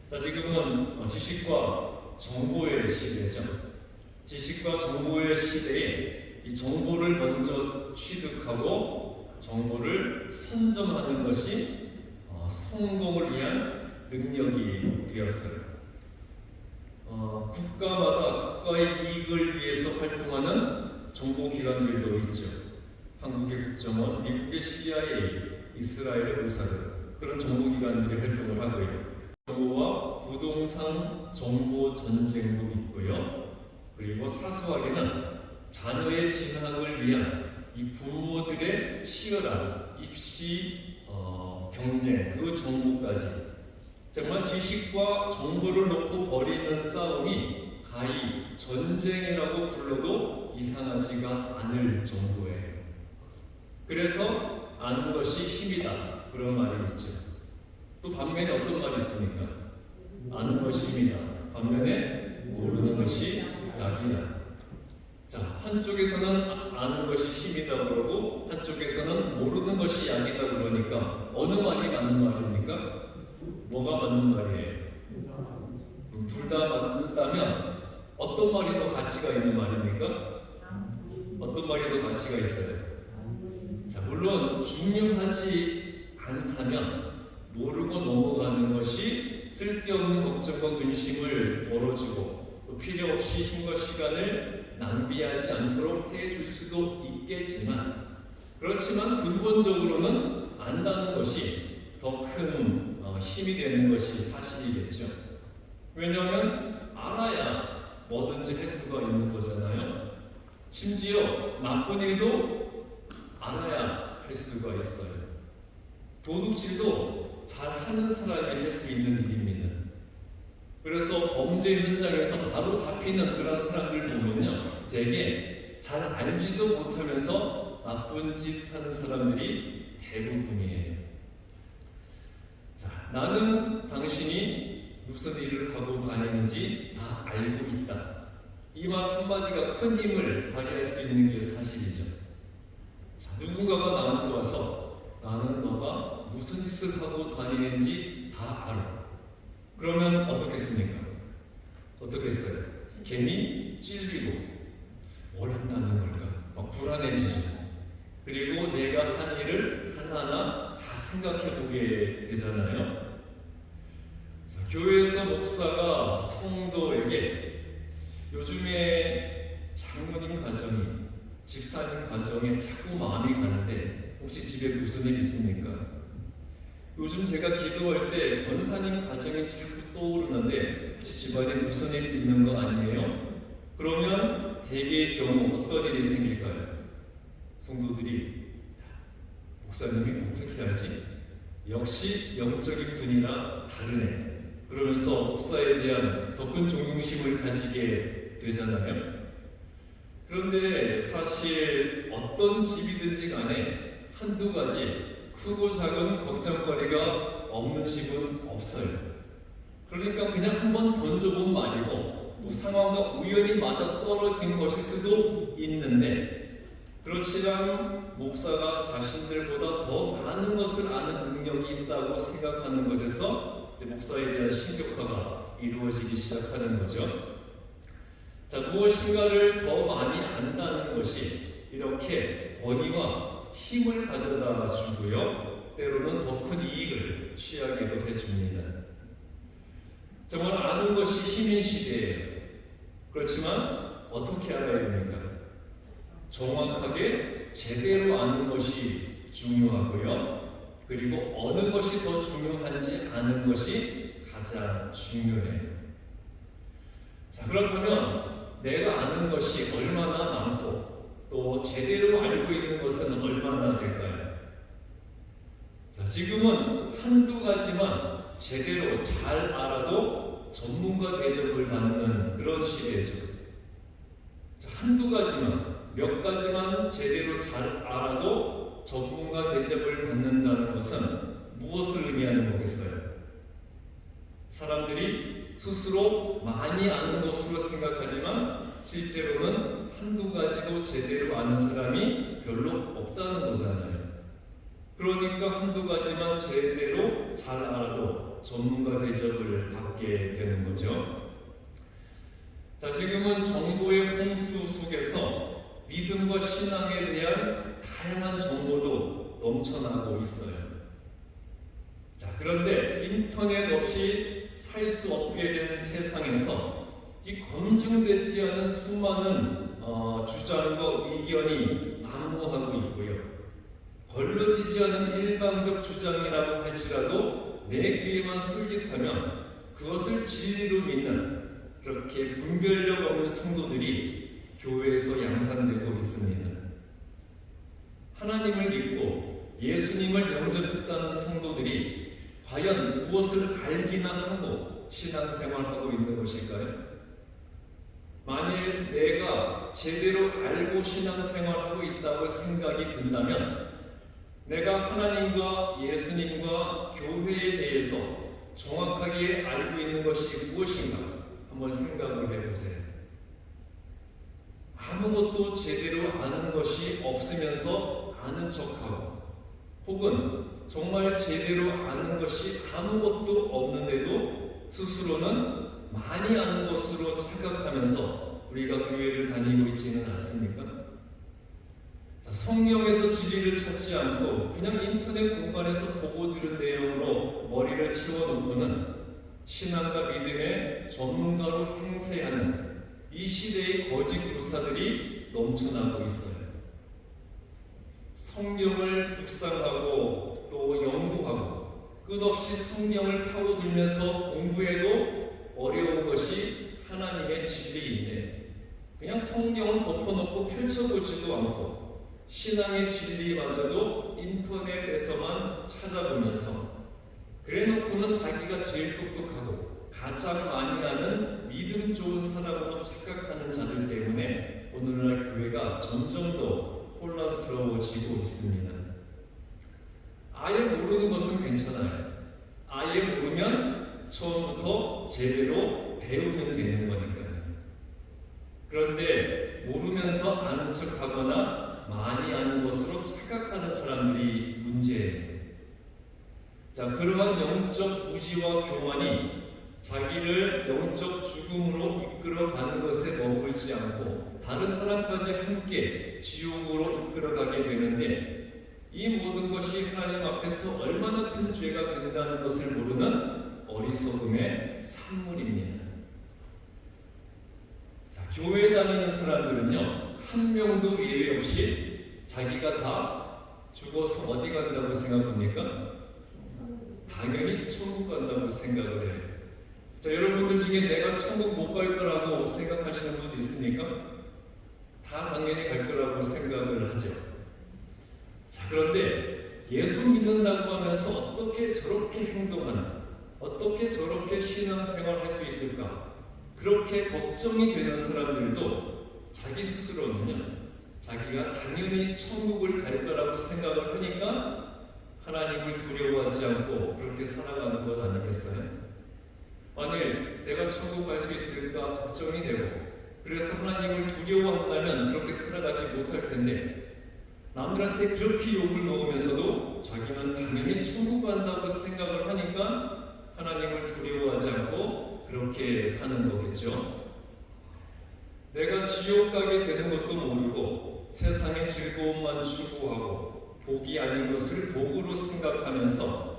자, 지금은 지식과 정보의 시대죠. 지식과 정보의 시대에 이 정보를 먼저 취득하고 정보를 선점하는 것이 성공을 위한 능력이 되었어요. 국가마다 국가의 이익을 위해서 활동하는 정보기관들도 있죠. 한국의 국정원, 미국의 CIA, 이스라엘의 모사드, 그런 정보기관들이 활동을 하고요. 정보와 부동산 정보 전쟁도 있고요. 그리고 사소하게는 자녀의 진학을 위한 이 부모들의 치열한 입시 경쟁, 그 정보까지 정말 지식과 정보를 놓고 벌이는 싸움이 가히 전쟁이라고 불러도 이상하지가 않을 정도예요. 그래서 아는 것이 힘이다, 그런 말이 있죠. 또 반면에 어떤 말이 있습니까? 아는 것이 힘이다, 반면에 모르는 것이 약이다. 자, 한쪽에서는 아는 것이 힘이다 그러고 한쪽에서는 모르는 것이 약이다 그러니까 어느 말이 맞는 말입니까? 뭐가 맞는 말이에요? 둘 다 맞는다면 어떤 말이 더 가치가 있는 말입니까? 어떤 말이 더 가치가 있어요? 자, 물론 중요하지 않다면 모르고 넘어가는 것이 쓸데없는 걱정과 근심을 덜어주고 또 필요 없이 힘과 시간을 낭비하지 않도록 해줄 수도 있겠지만, 그렇지만 근본적으로는 안다는 것이 더 큰 힘이 되는 것이 사실이겠죠. 왜냐하면 알아야 뭐든지 할 수가 있는 거잖아요. 심지어 나쁜 일도 알아야 할 수가 있어요. 도둑질도 잘 하는 사람이 할 수 있는 일입니다. 그래서 범죄 현장에서 바로 잡히는 그런 사람들 보면요, 되게 잘 알지도 못하면서 나쁜 짓 하는 사람들이 대부분이에요. 자, 나는 당신이 무슨 일을 하고 다니는지 다 알고 있다. 이 말 한마디가 큰 힘을 발휘할 수 있는 게 사실이죠. 자, 누군가가 나한테 와서 나는 너가 무슨 짓을 하고 다니는지 다 알아. 그러면 어떻겠습니까? 어떻겠어요? 괜히 찔리고 뭘 한다는 걸까? 막 불안해지죠. 그리고 내가 한 일을 하나하나 다 생각해보게 되잖아요. 자, 교회에서 목사가 성도에게 요즘에 장로님 가정이, 집사님 가정에 자꾸 마음이 가는데 혹시 집에 무슨 일 있습니까? 요즘 제가 기도할 때 권사님 가정이 자꾸 떠오르는데 혹시 집안에 무슨 일 있는 거 아니에요? 그러면 대개의 경우 어떤 일이 생길까요? 성도들이 목사님이 어떻게 하지? 역시 영적인 분이라 다르네. 그러면서 목사에 대한 더 큰 존경심을 가지게 되잖아요. 그런데 사실 어떤 집이든지 간에 한두 가지 크고 작은 걱정거리가 없는 집은 없어요. 그러니까 그냥 한번 던져본 말이고 또 상황과 우연히 맞아 떨어진 것일 수도 있는데, 그렇지만 목사가 자신들보다 더 많은 것을 아는 능력이 있다고 생각하는 것에서 이제 목사에 대한 신격화가 이루어지기 시작하는 거죠. 자, 무엇인가를 더 많이 안다는 것이 이렇게 권위와 힘을 가져다 주고요, 때로는 더 큰 이익을 취하기도 해줍니다. 정말 아는 것이 힘인 시대예요. 그렇지만 어떻게 알아야 됩니까? 정확하게 제대로 아는 것이 중요하고요, 그리고 어느 것이 더 중요한지 아는 것이 가장 중요해요. 자, 그렇다면 내가 아는 것이 얼마나 많고 또 제대로 알고 있는 것은 얼마나 될까요? 자, 지금은 한두 가지만 제대로 잘 알아도 전문가 대접을 받는 그런 시대죠. 자, 한두 가지만, 몇 가지만 제대로 잘 알아도 전문가 대접을 받는다는 것은 무엇을 의미하는 거겠어요? 사람들이 스스로 많이 아는 것으로 생각하지만 실제로는 한두 가지도 제대로 아는 사람이 별로 없다는 거잖아요. 그러니까 한두 가지만 제대로 잘 알아도 전문가 대접을 받게 되는 거죠. 자, 지금은 정보의 홍수 속에서 믿음과 신앙에 대한 다양한 정보도 넘쳐나고 있어요. 자, 그런데 인터넷 없이 살 수 없게 된 세상에서 이 검증되지 않은 수많은 주장과 의견이 난무하고 있고요. 걸러지지 않은 일방적 주장이라고 할지라도 내 귀에만 솔깃하면 그것을 진리로 믿는 그렇게 분별력 없는 성도들이 교회에서 양산되고 있습니다. 하나님을 믿고 예수님을 영접했다는 성도들이 과연 무엇을 알기나 하고 신앙생활하고 있는 것일까요? 만일 내가 제대로 알고 신앙생활하고 있다고 생각이 든다면 내가 하나님과 예수님과 교회에 대해서 정확하게 알고 있는 것이 무엇인가 한번 생각을 해보세요. 아무것도 제대로 아는 것이 없으면서 아는 척하고 혹은 정말 제대로 아는 것이 아무것도 없는데도 스스로는 많이 아는 것으로 착각하면서 우리가 교회를 다니고 있지는 않습니까? 자, 성경에서 진리를 찾지 않고 그냥 인터넷 공간에서 보고 들은 내용으로 머리를 채워놓고는 신앙과 믿음의 전문가로 행세하는 이 시대의 거짓 교사들이 넘쳐나고 있어요. 성경을 묵상하고 또 연구하고 끝없이 성경을 파고들면서 공부해도 어려운 것이 하나님의 진리인데 그냥 성경은 덮어놓고 펼쳐보지도 않고 신앙의 진리마저도 인터넷에서만 찾아보면서 그래놓고는 자기가 제일 똑똑하고 가장 많이 아는 믿음 좋은 사람으로 착각하는 자들 때문에 오늘날 교회가 점점 더 혼란스러워지고 있습니다. 아예 모르는 것은 괜찮아요. 아예 모르면 처음부터 제대로 배우면 되는 거니까요. 그런데 모르면서 아는 척하거나 많이 아는 것으로 착각하는 사람들이 문제예요. 자, 그러한 영적 무지와 교만이 자기를 영적 죽음으로 이끌어가는 것에 머물지 않고 다른 사람까지 함께 지옥으로 이끌어가게 되는데 이 모든 것이 하나님 앞에서 얼마나 큰 죄가 된다는 것을 모르는 어리석음의 산물입니다. 자, 교회 다니는 사람들은요 한 명도 예외 없이 자기가 다 죽어서 어디 간다고 생각합니까? 당연히 천국 간다고 생각을 해요. 자, 여러분들 중에 내가 천국 못 갈 거라고 생각하시는 분 있습니까? 다 당연히 갈 거라고 생각을 하죠. 자, 그런데 예수 믿는다고 하면서 어떻게 저렇게 행동하나? 어떻게 저렇게 신앙생활 할 수 있을까? 그렇게 걱정이 되는 사람들도 자기 스스로는요, 자기가 당연히 천국을 갈 거라고 생각을 하니까 하나님을 두려워하지 않고 그렇게 살아가는 것 아니겠어요? 만일 내가 천국 갈 수 있을까 걱정이 되고 그래서 하나님을 두려워한다면 그렇게 살아가지 못할 텐데 남들한테 그렇게 욕을 먹으면서도 자기는 당연히 천국 간다고 생각을 하니까 하나님을 두려워하지 않고 그렇게 사는 거겠죠. 내가 지옥 가게 되는 것도 모르고 세상의 즐거움만 추구하고 복이 아닌 것을 복으로 생각하면서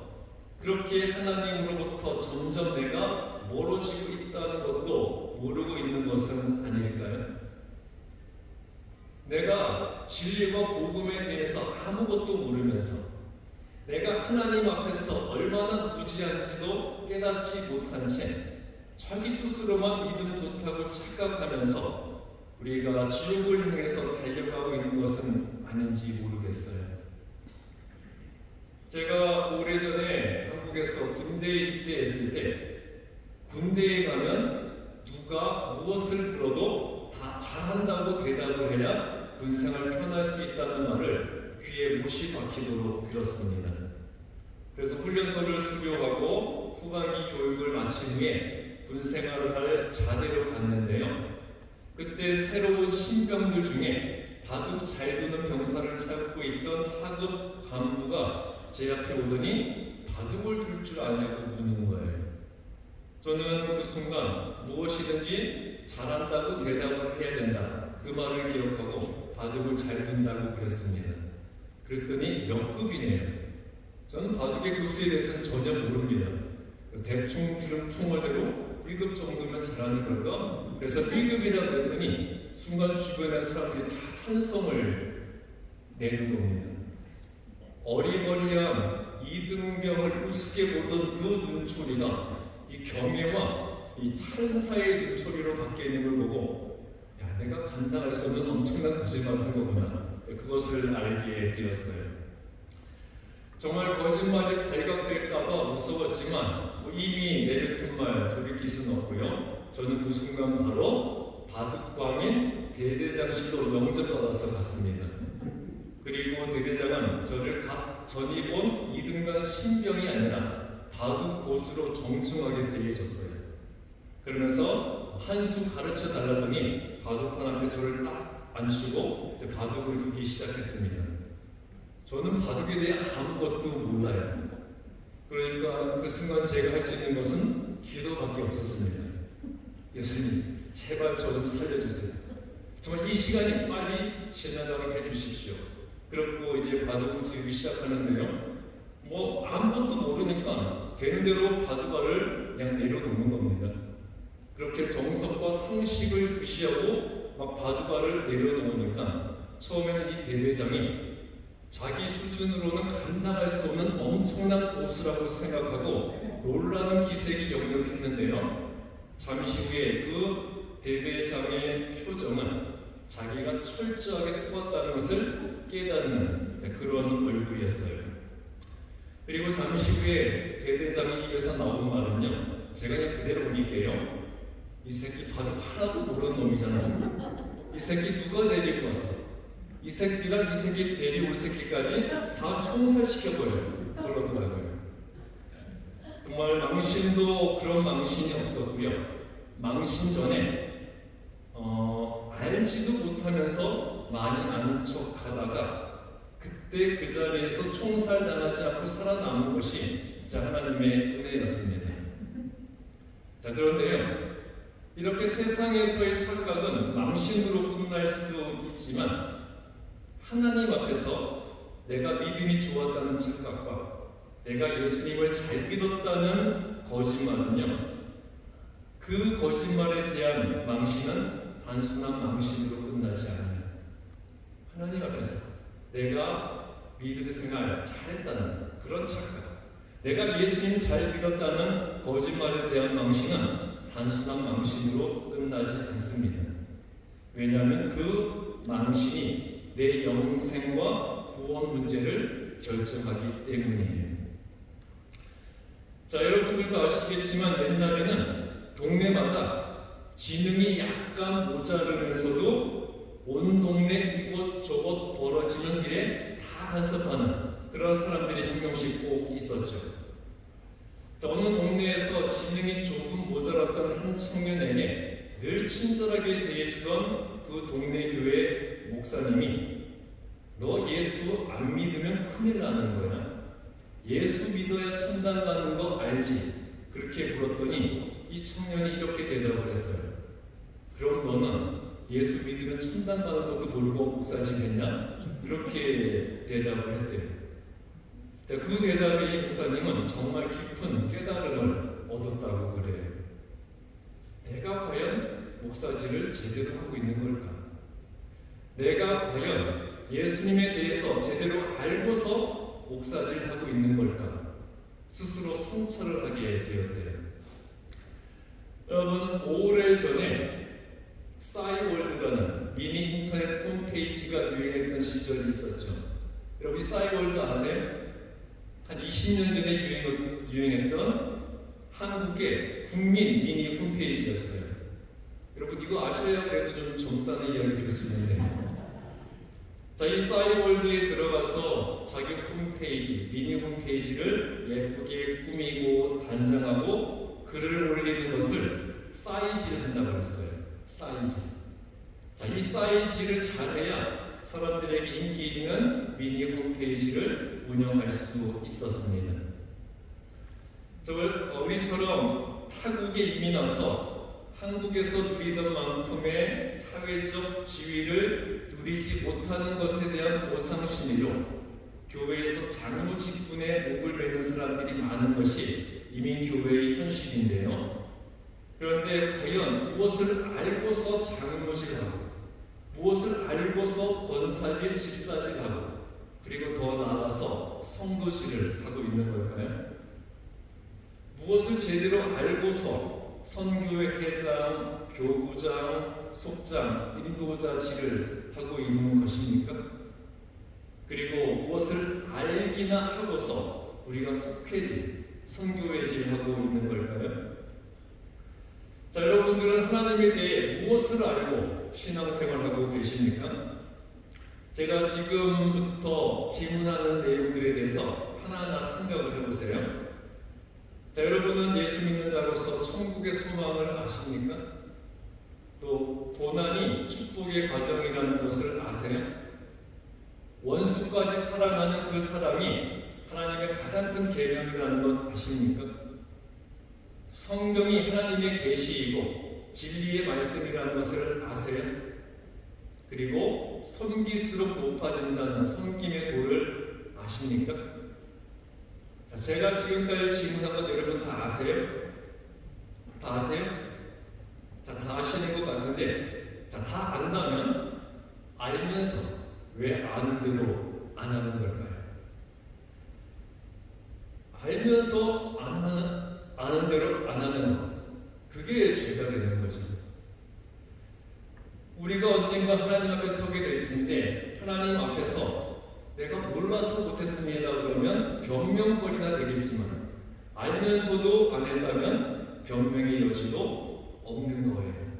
그렇게 하나님으로부터 점점 내가 멀어지고 있다는 것도 모르고 있는 것은 아닐까요? 내가 진리와 복음에 대해서 아무것도 모르면서 내가 하나님 앞에서 얼마나 무지한지도 깨닫지 못한 채 자기 스스로만 믿음 좋다고 착각하면서 우리가 지옥을 향해서 달려가고 있는 것은 아닌지 모르겠어요. 제가 오래전에 한국에서 군대에 입대했을 때 군대에 가면 누가 무엇을 물어도 다 잘한다고 대답을 해야 군생활 편할 수 있다는 말을 귀에 못이 박히도록 들었습니다. 그래서 훈련소를 수료하고 후반기 교육을 마친 후에 군생활을 할 자대로 갔는데요. 그때 새로운 신병들 중에 바둑 잘 두는 병사를 찾고 있던 하급 간부가 제 앞에 오더니 바둑을 둘 줄 아냐고 묻는 거예요. 저는 그 순간 무엇이든지 잘한다고 대답을 해야 된다. 그 말을 기억하고 바둑을 잘 둔다고 그랬습니다. 그랬더니 몇 급이네요. 저는 바둑의 급수에 대해서는 전혀 모릅니다. 대충 들은 풍어대로 1급 정도면 잘하는 걸까? 그래서 1급이라고 했더니 순간 주변의 사람들이 다 탄성을 내는 겁니다. 어리버리한 이등병을 우습게 보던 그 눈초리가 이 경애와 이 찬사의 눈초리로 바뀌어 있는 걸 보고, 야, 내가 감당할 수 없는 엄청난 거짓말을 한 거구나. 그것을 알게 되었어요. 정말 거짓말이 발각될까봐 무서웠지만 이미 내뱉은 말 돌이킬 수는 없고요. 저는 그 순간 바로 바둑광인 대대장실로 영접받아서 갔습니다. 그리고 대대장은 저를 각 전이 본 2등간 신병이 아니라 바둑 고수로 정중하게 대해줬어요. 그러면서 한 수 가르쳐 달라더니 바둑판 앞에 저를 딱 앉히고 이제 바둑을 두기 시작했습니다. 저는 바둑에 대해 아무것도 몰라요. 그러니까 그 순간 제가 할 수 있는 것은 기도밖에 없었습니다. 예수님, 제발 저 좀 살려주세요. 정말 이 시간이 빨리 지나가게 해주십시오. 그렇고 이제 바둑을 두기 시작하는데요. 뭐 아무것도 모르니까 되는 대로 바둑알을 그냥 내려놓는 겁니다. 그렇게 정석과 상식을 무시하고 막 바둑알을 내려놓으니까 처음에는 이 대대장이 자기 수준으로는 감당할 수 없는 엄청난 고수라고 생각하고 놀라는 기색이 역력했는데요. 잠시 후에 그 대대장의 표정은 자기가 철저하게 속았다는 것을 깨닫는 그런 얼굴이었어요. 그리고 잠시 후에 대대장의 입에서 나온 말은요, 제가 그냥 그대로 옮길게요. 이 새끼 바둑 하나도 모르는 놈이잖아. 이 새끼 누가 데리고 왔어? 이 새끼랑 이 새끼 데리올 새끼까지 다 총살시켜버려요. 그러더라고요. 정말 망신도 그런 망신이 없었고요. 망신 전에 알지도 못하면서 많이 아는 척하다가 그때 그 자리에서 총살당하지 않고 살아남은 것이 진짜 하나님의 은혜였습니다. 자, 그런데요, 이렇게 세상에서의 착각은 망신으로 끝날 수 있지만 하나님 앞에서 내가 믿음이 좋았다는 착각과 내가 예수님을 잘 믿었다는 거짓말은요, 그 거짓말에 대한 망신은 단순한 망신으로 끝나지 않아요. 하나님 앞에서 내가 믿음의 생활을 잘했다는 그런 착각, 내가 예수님 잘 믿었다는 거짓말에 대한 망신은 단순한 망신으로 끝나지 않습니다. 왜냐하면 그 망신이 내 영생과 구원 문제를 결정하기 때문이에요. 자, 여러분들도 아시겠지만 옛날에는 동네마다 지능이 약간 모자르면서도 온 동네 이곳저곳 벌어지는 일에 다 간섭하는 그런 사람들이 한 명씩 꼭 있었죠. 자, 어느 동네에서 지능이 조금 모자랐던 한 청년에게 늘 친절하게 대해주던 그 동네 교회 목사님이 너 예수 안 믿으면 큰일 나는 거야. 예수 믿어야 천당 가는 거 알지? 그렇게 물었더니 이 청년이 이렇게 대답을 했어요. 그럼 너는 예수 믿으면 천당 가는 것도 모르고 목사직했냐? 이렇게 대답을 했대요. 자, 그 대답에 이 목사님은 정말 깊은 깨달음을 얻었다고 그래요. 내가 과연 목사직을 제대로 하고 있는 걸까? 내가 과연 예수님에 대해서 제대로 알고서 목사직을 하고 있는 걸까? 스스로 성찰을 하게 되었대요. 여러분, 오래전에 싸이월드라는 미니 인터넷 홈페이지가 유행했던 시절이 있었죠. 여러분, 이 싸이월드 아세요? 한 20년 전에 유행했던 한국의 국민 미니 홈페이지였어요. 여러분, 이거 아셔야 그래도 좀 젊다는 이야기 들을 수 있는데, 자, 이 싸이월드에 들어가서 자기 홈페이지, 미니 홈페이지를 예쁘게 꾸미고 단장하고 글을 올리는 것을 싸이질 한다고 했어요. 싸이질. 자, 이 싸이질을 잘해야 사람들에게 인기 있는 미니 홈페이지를 운영할 수 있었습니다. 우리처럼 타국에 이민 와서 한국에서 누리던 만큼의 사회적 지위를 누리지 못하는 것에 대한 보상심리로 교회에서 장로직분에 목을 매는 사람들이 많은 것이 이민교회의 현실인데요. 그런데 과연 무엇을 알고서 장로직하고 무엇을 알고서 권사직, 집사직하고 그리고 더 나아가서 성도직을 하고 있는 걸까요? 무엇을 제대로 알고서 선교회 회장, 교구장, 속장, 인도자직을 하고 있는 것입니까? 그리고 무엇을 알기나 하고서 우리가 속회직, 선교회직을 하고 있는 걸까요? 자, 여러분들은 하나님에 대해 무엇을 알고 신앙생활하고 계십니까? 제가 지금부터 질문하는 내용들에 대해서 하나하나 생각을 해보세요. 자, 여러분은 예수 믿는 자로서 천국의 소망을 아십니까? 또 고난이 축복의 과정이라는 것을 아세요? 원수까지 사랑하는 그 사랑이 하나님의 가장 큰 계명이라는 것 아십니까? 성경이 하나님의 계시이고 진리의 말씀이라는 것을 아세요? 그리고 섬길수록 높아진다는 섬김의 도를 아십니까? 자, 제가 지금까지 질문한 것 여러분 다 아세요? 다 아세요? 자, 다 아시는 것 같은데, 자, 다 안다면 알면서 왜 아는 대로 안 하는 걸까요? 알면서 아는 대로 안 하는 것, 그게 죄가 되는 거죠. 우리가 언젠가 하나님 앞에 서게 될 텐데 하나님 앞에서 내가 몰라서 못했습니다 그러면 변명거리나 되겠지만 알면서도 안 했다면 변명의 여지도 없는 거예요.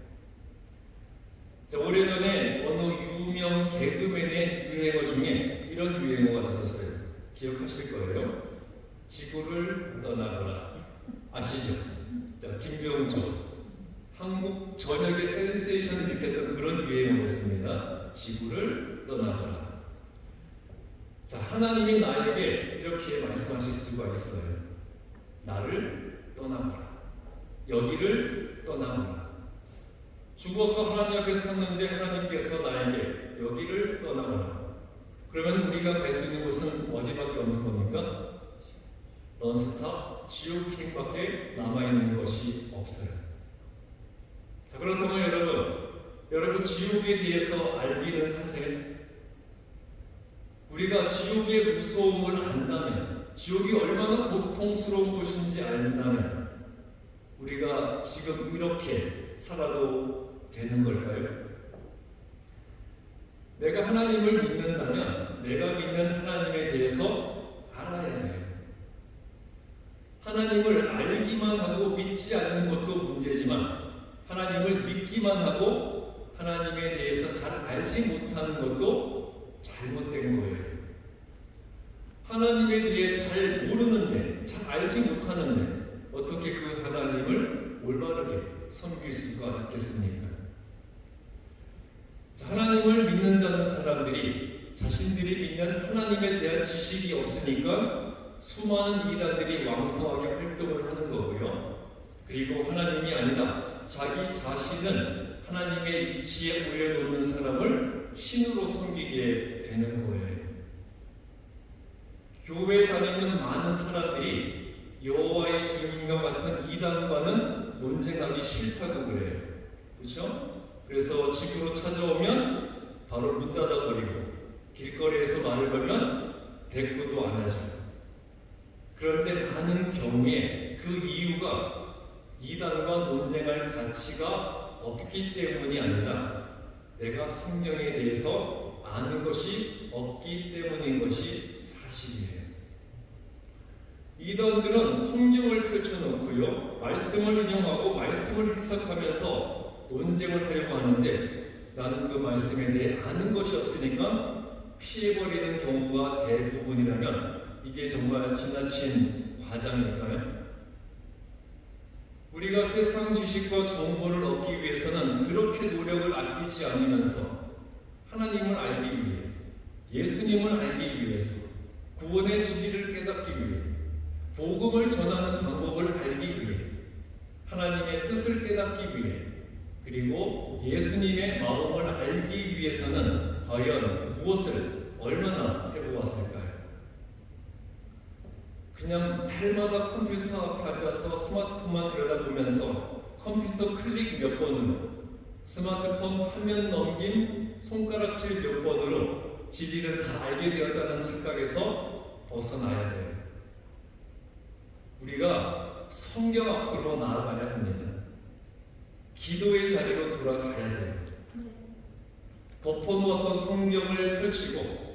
자, 오래전에 어느 유명 개그맨의 유행어 중에 이런 유행어가 있었어요. 기억하실 거예요. 지구를 떠나거라. 아시죠? 자, 김병조. 한국 전역의 센세이션을 일으켰던 그런 유행어였습니다. 지구를 떠나거라. 자, 하나님이 나에게 이렇게 말씀하실 수가 있어요. 나를 떠나거라. 여기를 떠나거라. 죽어서 하나님 앞에 섰는데 하나님께서 나에게 여기를 떠나거라. 그러면 우리가 갈 수 있는 곳은 어디밖에 없는 겁니까? 넌스탑 지옥행밖에 남아있는 것이 없어요. 자, 그렇다면 여러분 지옥에 대해서 알기는 하세요? 우리가 지옥의 무서움을 안다면, 지옥이 얼마나 고통스러운 곳인지 안다면 우리가 지금 이렇게 살아도 되는 걸까요? 내가 하나님을 믿는다면 내가 믿는 하나님에 대해서 알아야 돼요. 하나님을 알기만 하고 믿지 않는 것도 문제지만 하나님을 믿기만 하고 하나님에 대해서 잘 알지 못하는 것도 잘못된 거예요. 하나님에 대해 잘 모르는데, 잘 알지 못하는데 어떻게 그 하나님을 올바르게 섬길 수가 있겠습니까? 자, 하나님을 믿는다는 사람들이 자신들이 믿는 하나님에 대한 지식이 없으니까 수많은 이단들이 왕성하게 활동을 하는 거고요. 그리고 하나님이 아니라 자기 자신은 하나님의 위치에 올려놓는 사람을 신으로 섬기게 되는 거예요. 교회 다니는 많은 사람들이 여호와의 증인과 같은 이단과는 논쟁하기 싫다고 그래요. 그렇죠? 그래서 집으로 찾아오면 바로 문 닫아버리고 길거리에서 말을 걸면 대꾸도 안 하죠. 그런데 많은 경우에 그 이유가 이단과 논쟁할 가치가 없기 때문이 아니라 내가 성경에 대해서 아는 것이 없기 때문인 것이 사실이에요. 이단들은 성경을 펼쳐놓고요, 말씀을 인용하고 말씀을 해석하면서 논쟁을 하려고 하는데 나는 그 말씀에 대해 아는 것이 없으니까 피해버리는 경우가 대부분이라면 이게 정말 지나친 과장일까요? 우리가 세상 지식과 정보를 얻기 위해서는 그렇게 노력을 아끼지 않으면서 하나님을 알기 위해, 예수님을 알기 위해서, 구원의 진리를 깨닫기 위해, 복음을 전하는 방법을 알기 위해, 하나님의 뜻을 깨닫기 위해, 그리고 예수님의 마음을 알기 위해서는 과연 무엇을 얼마나 해보았을까요? 그냥 달마다 컴퓨터 앞에 앉아서 스마트폰만 들여다보면서 컴퓨터 클릭 몇 번으로, 스마트폰 화면 넘김 손가락질 몇 번으로 진리를 다 알게 되었다는 착각에서 벗어나야 돼요. 우리가 성경 앞으로 나아가야 합니다. 기도의 자리로 돌아가야 돼요. 덮어놓았던 성경을 펼치고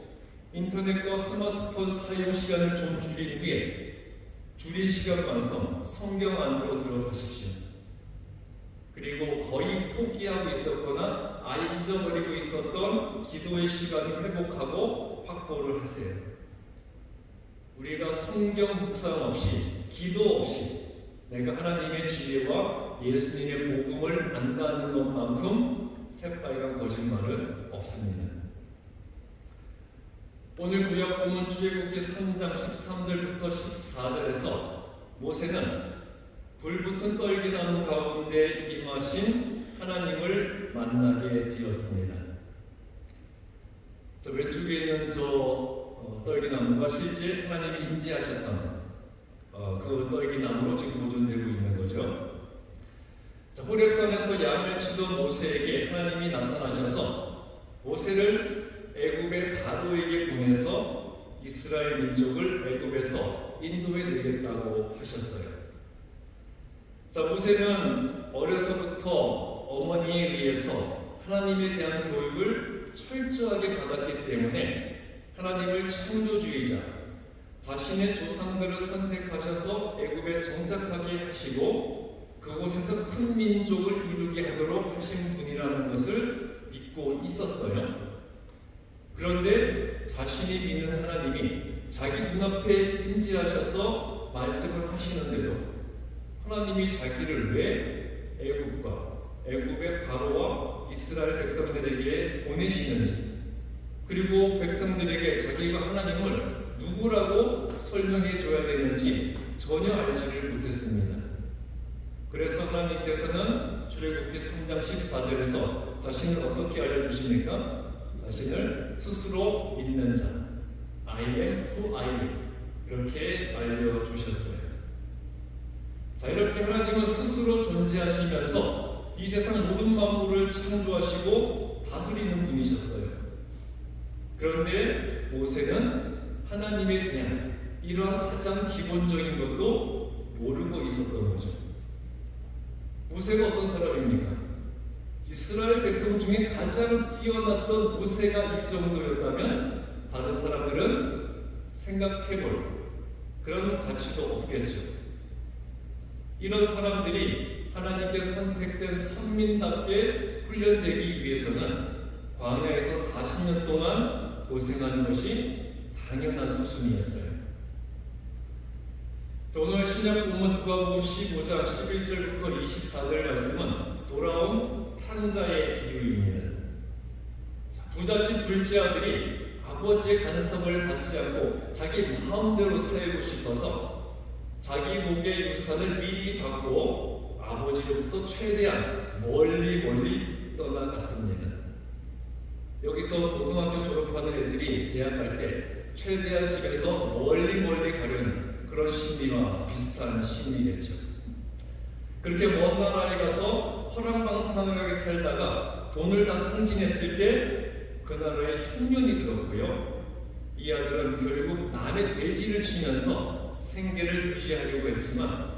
인터넷과 스마트폰 사용 시간을 좀 줄인 후에 줄인 시간만큼 성경 안으로 들어가십시오. 그리고 거의 포기하고 있었거나 아예 잊어버리고 있었던 기도의 시간을 회복하고 확보를 하세요. 우리가 성경 묵상 없이, 기도 없이 내가 하나님의 지혜와 예수님의 복음을 안다는 것만큼 새빨간 거짓말은 없습니다. 오늘 구약 본문 출애굽기 3장 13절부터 14절에서 모세는 불붙은 떨기나무 가운데 임하신 하나님을 만나게 되었습니다. 저 왼쪽에 있는 떨기나무가 실제 하나님이 임재하셨던 그 떨기나무로 지금 보존되고 있는 거죠. 호렙산에서 양을 치던 모세에게 하나님이 나타나셔서 모세를 애굽의 바로에게 보내서 이스라엘 민족을 애굽에서 인도해 내겠다고 하셨어요. 모세는 어려서부터 어머니에 의해서 하나님에 대한 교육을 철저하게 받았기 때문에 하나님을 창조주의자, 자신의 조상들을 선택하셔서 애굽에 정착하게 하시고 그곳에서 큰 민족을 이루게 하도록 하신 분이라는 것을 믿고 있었어요. 그런데 자신이 믿는 하나님이 자기 눈앞에 임재하셔서 말씀을 하시는데도 하나님이 자기를 왜 애굽의 바로와 이스라엘 백성들에게 보내시는지, 그리고 백성들에게 자기가 하나님을 누구라고 설명해 줘야 되는지 전혀 알지를 못했습니다. 그래서 하나님께서는 출애굽기 3장 14절에서 자신을 어떻게 알려주십니까? 자신을 스스로 믿는 자, I am who I am, 이렇게 알려주셨어요. 이렇게 하나님은 스스로 존재하시면서 이 세상 모든 만물을 창조하시고 다스리는 분이셨어요. 그런데 모세는 하나님에 대한 이러한 가장 기본적인 것도 모르고 있었던 거죠. 모세가 어떤 사람입니까? 이스라엘 백성 중에 가장 뛰어났던 모세가 이 정도였다면 다른 사람들은 생각해볼 그런 가치도 없겠죠. 이런 사람들이 하나님께 선택된 선민답게 훈련되기 위해서는 광야에서 40년 동안 고생하는 것이 당연한 수순이었어요. 오늘 신약 본문 누가복음 15장 11절부터 24절 말씀은 돌아온 탕자의 비유입니다. 부잣집 둘째 아들이 아버지의 간섭을 받지 않고 자기 마음대로 살고 싶어서 자기 목의 유산을 미리 받고 아버지로부터 최대한 멀리 떠나갔습니다. 여기서 고등학교 졸업하는 애들이 대학 갈 때 최대한 집에서 멀리 가려는 그런 심리와 비슷한 심리겠죠. 그렇게 먼 나라에 가서 허랑방탕하게 살다가 돈을 다 탕진했을 때 그 나라에 흉년이 들었고요. 이 아들은 결국 남의 돼지를 치면서 생계를 유지하려고 했지만,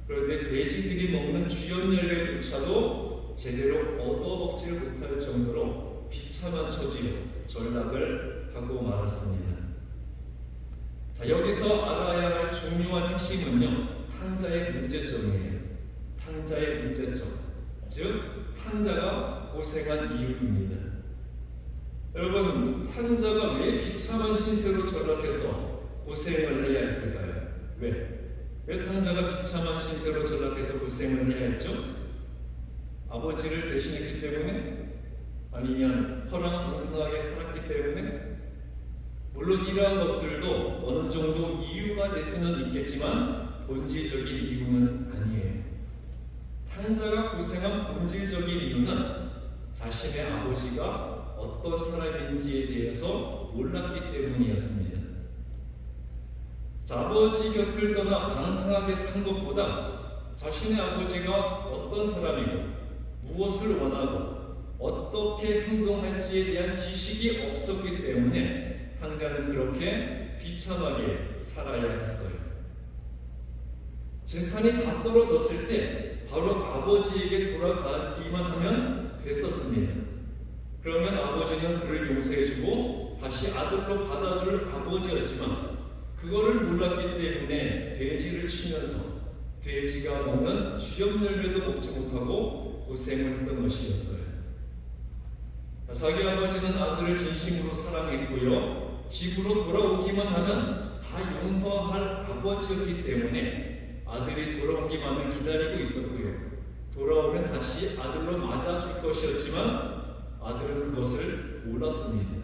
그런데 돼지들이 먹는 주연열매조차도 제대로 얻어먹지 못할 정도로 비참한 처지로 전락을 하고 말았습니다. 여기서 알아야 할 중요한 핵심은요, 탕자의 문제점이에요. 탕자의 문제점, 즉 탕자가 고생한 이유입니다. 여러분, 탕자가 왜 비참한 신세로 전락해서 고생을 해야 했을까요? 왜 탕자가 비참한 신세로 전락해서 고생을 해야 했죠? 아버지를 대신했기 때문에? 아니면 허랑방탕하게 살았기 때문에? 물론 이러한 것들도 어느 정도 이유가 될 수는 있겠지만 본질적인 이유는 아니에요. 탕자가 고생한 본질적인 이유는 자신의 아버지가 어떤 사람인지에 대해서 몰랐기 때문이었습니다. 아버지 곁을 떠나 방탕하게 산 것보다 자신의 아버지가 어떤 사람이고 무엇을 원하고 어떻게 행동할지에 대한 지식이 없었기 때문에 탕자는 그렇게 비참하게 살아야 했어요. 재산이 다 떨어졌을 때 바로 아버지에게 돌아가기만 하면 됐었습니다. 그러면 아버지는 그를 용서해주고 다시 아들로 받아줄 아버지였지만 그거를 몰랐기 때문에 돼지를 치면서 돼지가 먹는 쥐염 열매도 먹지 못하고 고생을 했던 것이었어요. 자기 아버지는 아들을 진심으로 사랑했고요. 집으로 돌아오기만 하면 다 용서할 아버지였기 때문에 아들이 돌아오기만을 기다리고 있었고요. 돌아오면 다시 아들로 맞아줄 것이었지만 아들은 그것을 몰랐습니다.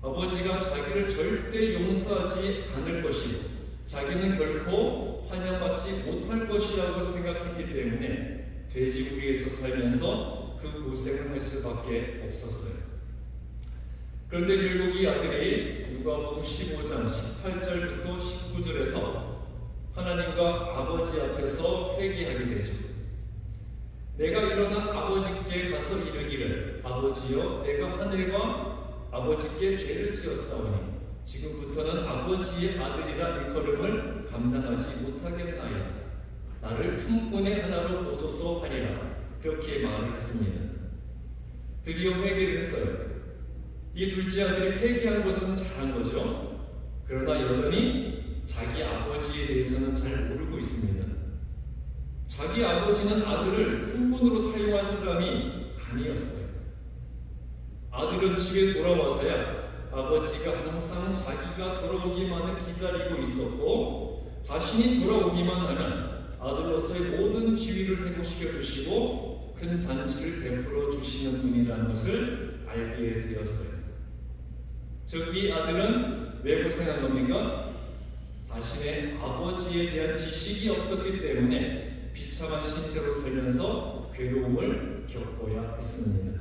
아버지가 자기를 절대 용서하지 않을 것이고 자기는 결코 환영받지 못할 것이라고 생각했기 때문에 돼지우리에서 살면서 그 고생을 할 수밖에 없었어요. 그런데 결국 이 아들이 누가복음 15장 18절부터 19절에서 하나님과 아버지 앞에서 회개하게 되죠. 내가 일어나 아버지께 가서 이르기를 아버지여 내가 하늘과 아버지께 죄를 지었사오니 지금부터는 아버지의 아들이라 일컬음을 감당하지 못하겠나이다. 나를 품꾼의 하나로 보소서 하리라. 그렇게 말을 했습니다. 드디어 회개를 했어요. 이 둘째 아들이 회개한 것은 잘한 거죠. 그러나 여전히 자기 아버지에 대해서는 잘 모르고 있습니다. 자기 아버지는 아들을 품꾼으로 사용할 사람이 아니었어요. 아들은 집에 돌아와서야 아버지가 항상 자기가 돌아오기만을 기다리고 있었고 자신이 돌아오기만 하면 아들로서의 모든 지위를 회복시켜 주시고 큰 잔치를 베풀어 주시는 분이라는 것을 알게 되었어요. 즉 이 아들은 왜 고생한 겁니까? 자신의 아버지에 대한 지식이 없었기 때문에 비참한 신세로 살면서 괴로움을 겪어야 했습니다.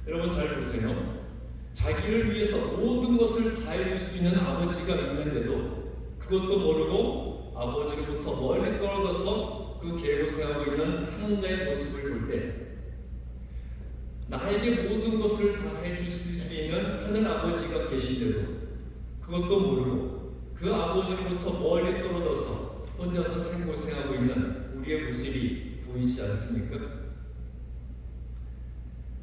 여러분 잘 보세요. 자기를 위해서 모든 것을 다 해줄 수 있는 아버지가 있는데도 그것도 모르고 아버지로부터 멀리 떨어져서 그 개고생하고 있는 탕자의 모습을 볼 때 나에게 모든 것을 다 해줄 수 있는 하늘 아버지가 계신데도 그것도 모르고 그 아버지로부터 멀리 떨어져서 혼자서 생고생하고 있는 우리의 모습이 보이지 않습니까?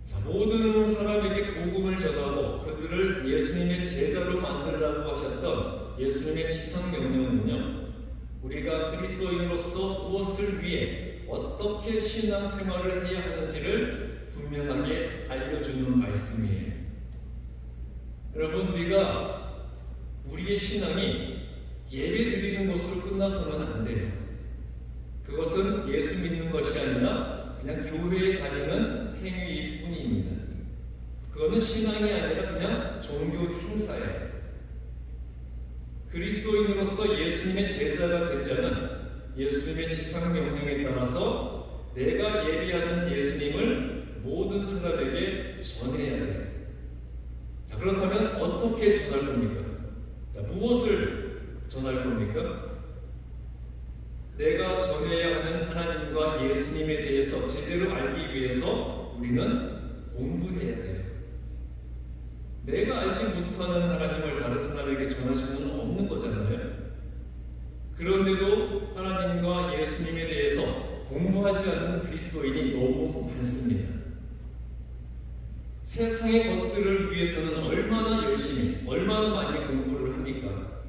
자, 모든 사람에게 복음을 전하고 그들을 예수님의 제자로 만들라고 하셨던 예수님의 지상명령은요, 우리가 그리스도인으로서 무엇을 위해 어떻게 신앙생활을 해야 하는지를 분명하게 알려주는 말씀이에요. 여러분, 우리가 우리의 신앙이 예배 드리는 것으로 끝나서는 안 돼요. 그것은 예수 믿는 것이 아니라 그냥 교회에 다니는 행위일 뿐입니다. 그거는 신앙이 아니라 그냥 종교 행사예요. 그리스도인으로서 예수님의 제자가 된 자는 예수님의 지상명령에 따라서 내가 예비하는 예수님을 모든 사람에게 전해야 돼요. 자, 그렇다면 어떻게 전할 겁니까? 자, 무엇을 전할 겁니까? 내가 전해야 하는 하나님과 예수님에 대해서 제대로 알기 위해서 우리는 공부해야 돼요. 내가 알지 못하는 하나님을 다른 사람에게 전할 수는 없는 거잖아요. 그런데도 하나님과 예수님에 대해서 공부하지 않는 그리스도인이 너무 많습니다. 세상의 것들을 위해서는 얼마나 열심히, 얼마나 많이 공부를 합니까?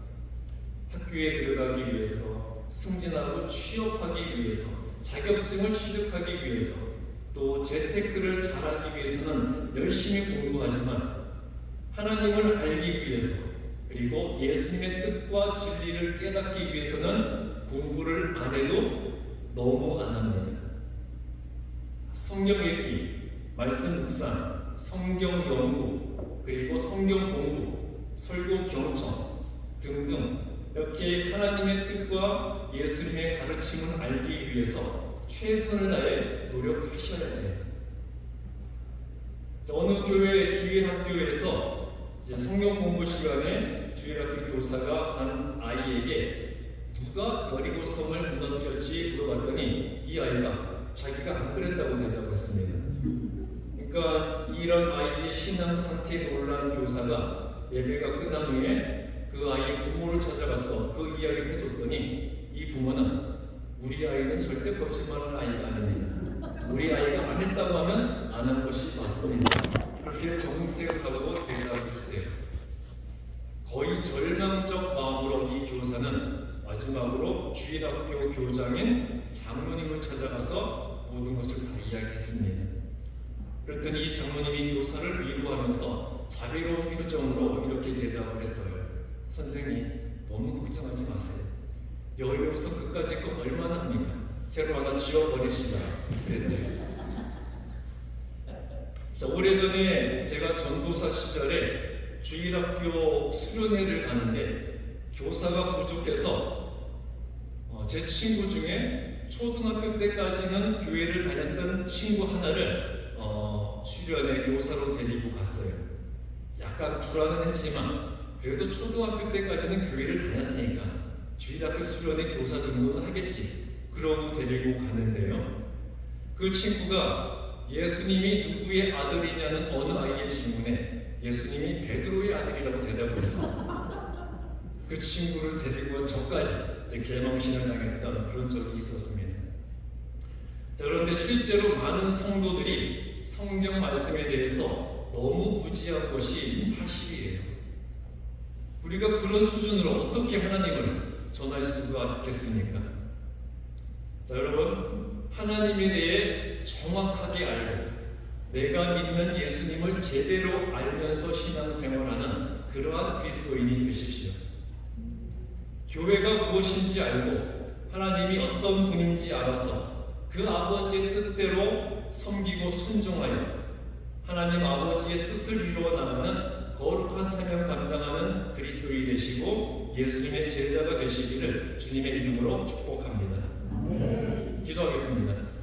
학교에 들어가기 위해서, 승진하고 취업하기 위해서, 자격증을 취득하기 위해서, 또 재테크를 잘하기 위해서는 열심히 공부하지만 하나님을 알기 위해서, 그리고 예수님의 뜻과 진리를 깨닫기 위해서는 공부를 안 해도 너무 안 합니다. 성경 읽기, 말씀 묵상, 성경 연구, 그리고 성경 공부, 설교 경청 등등 이렇게 하나님의 뜻과 예수님의 가르침을 알기 위해서 최선을 다해 노력하셔야 돼요. 어느 교회 주일학교에서 이제 성경 공부 시간에 주일학교 교사가 한 아이에게 누가 여리고성을 무너뜨렸지 물어봤더니 이 아이가 자기가 안 그랬다고 대답했습니다. 그러니까 이런 아이의 신앙 상태에 놀란 교사가 예배가 끝난 후에 그 아이의 부모를 찾아가서 그 이야기를 해줬더니 이 부모는 우리 아이는 절대 거짓말하는 아이가 아닙니다. 우리 아이가 안 했다고 하면 안 한 것이 맞습니다. 그렇게 정색하고 대답을 했대요. 거의 절망적 마음으로 이 교사는 마지막으로 주일학교 교장인 장로님을 찾아가서 모든 것을 다 이야기했습니다. 그랬더니 이 장로님이 교사를 위로하면서 자비로운 표정으로 이렇게 대답을 했어요. 선생님, 너무 걱정하지 마세요. 여기로서 끝까지 거 얼마나 합니까? 새로 하나 지워버립시다. 그랬대요. 오래전에 제가 전도사 시절에 주일학교 수련회를 가는데 교사가 부족해서 제 친구 중에 초등학교 때까지는 교회를 다녔던 친구 하나를 수련회 교사로 데리고 갔어요. 약간 불안은 했지만 그래도 초등학교 때까지는 교회를 다녔으니까 주일학교 수련회 교사 정도는 하겠지. 그러고 데리고 갔는데요. 그 친구가 예수님이 누구의 아들이냐는 어느 아이의 질문에 예수님이 베드로의 아들이라고 대답을 했습니다. 그 친구를 데리고 온 저까지 개망신을 당했던 그런 적이 있었습니다. 자, 그런데 실제로 많은 성도들이 성경 말씀에 대해서 너무 무지한 것이 사실이에요. 우리가 그런 수준으로 어떻게 하나님을 전할 수가 있겠습니까? 자, 여러분, 하나님에 대해 정확하게 알고 내가 믿는 예수님을 제대로 알면서 신앙생활하는 그러한 그리스도인이 되십시오. 교회가 무엇인지 알고 하나님이 어떤 분인지 알아서 그 아버지의 뜻대로 섬기고 순종하여 하나님 아버지의 뜻을 이루어 나가는 거룩한 사명 감당하는 그리스도인이 되시고 예수님의 제자가 되시기를 주님의 이름으로 축복합니다. 기도하겠습니다.